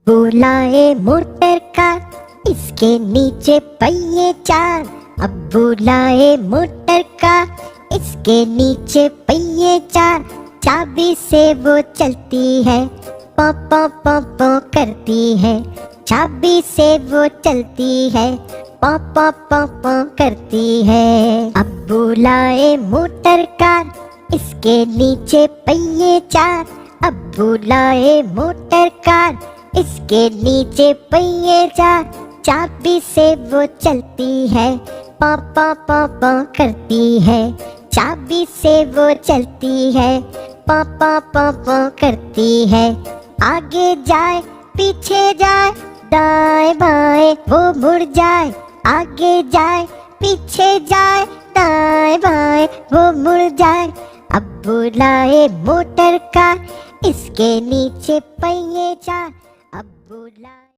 बुलाए motor car, इसके नीचे पहिए चार। अब बुलाए मोटर कार, इसके नीचे पहिए चार। चाबी से वो चलती है, पौ पौ पौ पौ करती है। चाबी से वो चलती है, पौ पौ पौ पौ करती है। अब बुलाए मोटर कार, इसके नीचे पहिए चार। अब बुलाए मोटर कार, इसके नीचे पहिए चार। चाबी से वो चलती है, पौ पौ पौ पौ करती है। चाबी से वो चलती है, पौ पौ पौ पौ करती है। आगे जाए पीछे जाए, दाएं बाएं वो मुड़ जाए। आगे जाए पीछे जाए, दाएं बाएं वो मुड़ जाए। अब बुलाए मोटर कार, इसके नीचे पहिए चार। अब बुलाए